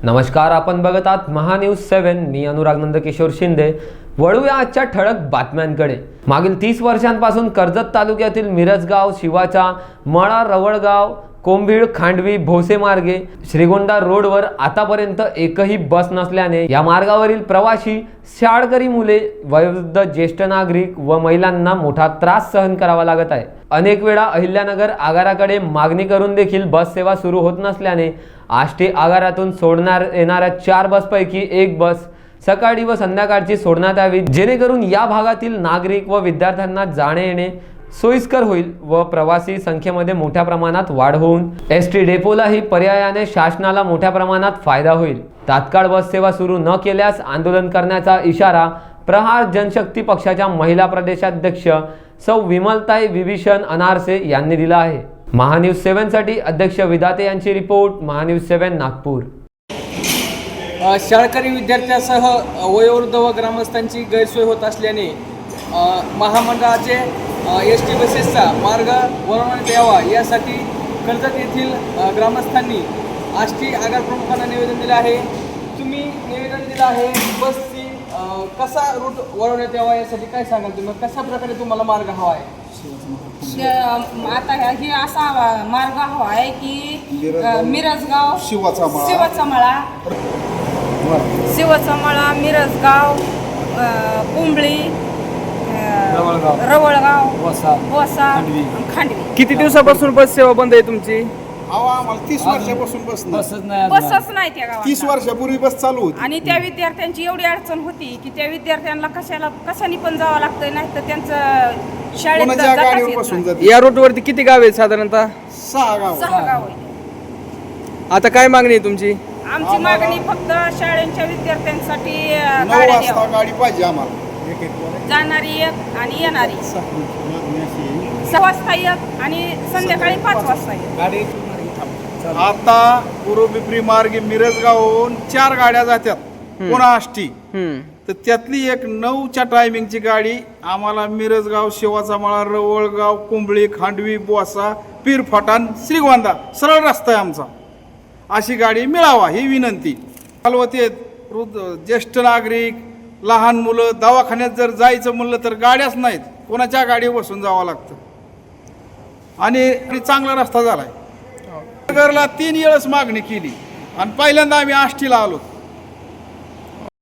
नमस्कार, आपण बघत आहात महान्यूज 7. मी अनुराग नंदकिशोर शिंदे. वळूया आजच्या ठळक बातम्यांकडे. मागील 30 वर्षांपासून कर्जत तालुक्यातील मिरजगाव, शिवाचा मळा, रवळगाव, कोंभीळ, खांडवी, भोसे मार्गे श्रीगोंदा रोडवर आतापर्यंत एकही बस नसल्याने या मार्गावरील प्रवासी, शाळकरी मुले, वयोवृद्ध, ज्येष्ठ नागरिक व महिलांना मोठा त्रास सहन करावा लागत आहे. अनेक वेळा अहिल्यानगर आगाराकडे मागणी करून देखील बस सेवा सुरू होत नसल्याने आष्टी आगारातून सोडणार येणाऱ्या 4 बसपैकी एक बस सकाळी व संध्याकाळची सोडण्यात यावी, जेणेकरून या भागातील नागरिक व विद्यार्थ्यांना जाणे येणे सोयीस्कर होईल व प्रवासी संख्येमध्ये मोठ्या प्रमाणात वाढ होऊन एसटी डेपोलाही पर्यायाने शासनाला मोठ्या प्रमाणात फायदा होईल. तात्काळ बस सेवा सुरू न केल्यास आंदोलन करण्याचा इशारा प्रहार जनशक्ती पक्षाच्या महिला प्रदेशाध्यक्ष सौ विमलताई विभीषण अनारसे यांनी दिला आहे. महान्यूज 7 साठी अध्यक्ष विधाते यांची रिपोर्ट. महान्यूज 7 नागपूर. शाळकरी विद्यार्थ्यांसह वयोवृद्ध व ग्रामस्थांची गैरसोय होत असल्याने महामंडळाचे एस.टी. बसेसचा मार्ग वळवण्यात यावा यासाठी कर्जत येथील ग्रामस्थांनी आष्टी आगार प्रमुखांना निवेदन दिले आहे. तुम्ही निवेदन दिलं आहे, बसची कसा रूट वळवण्यात यावा यासाठी काय सांगाल तुम्ही? कशा प्रकारे तुम्हाला मार्ग हवा आहे? आता हे असा मार्ग हवा आहे की मिरजगाव, शिवाचा मळा, मिरजगाव, कुंभळी, रवळगाव, बोसा, खांडवी. किती दिवसापासून बस सेवा बंद आहे तुमची? आम्हाला 30 वर्षापासून बसच नाही त्या गावात. 30 वर्षापूर्वी बस चालू होती आणि त्या विद्यार्थ्यांची एवढी अडचण होती की त्या विद्यार्थ्यांना कशाने पण जावं लागतंय, नाही तर त्यांचं शाळेत कोणाच्या गाडीवर बसून जाते. या रूटवरती किती गाव आहेत साधारणतः? 6 गाव. 6 गाव आहे. आता काय मागणी आहे तुमची? आमची मागणी फक्त शाळेच्या विद्यार्थ्यांसाठी 9 गाड्या वाजता द्याव्या. गाडी पाहिजे आम्हाला. जाणारी एक आणि येणारी 6 वाजता एक आणि संध्याकाळी 5 वाजता एक. आता पूर्व पिपरी मार्गे मिरजगावहून 4 गाड्या जातात पुन्हा आष्टी. तर त्यातली एक 9च्या टायमिंगची गाडी आम्हाला मिरजगाव, शिवाचा मळा, रवळगाव, कुंभळी, खांडवी, बोसा, पीरफाटाण, श्रीगोंदा सरळ रस्ता आहे आमचा. अशी गाडी मिळावा ही विनंती. चालवते ज्येष्ठ नागरिक, लहान मुलं, दवाखान्यात जर जायचं म्हणलं तर गाड्याच नाहीत, कोणाच्या गाडीवर बसून जावं लागतं. आणि चांगला रस्ता झालाय. नगरला 3 वेळेस मागणी केली आणि पहिल्यांदा आम्ही आष्टीला आलो.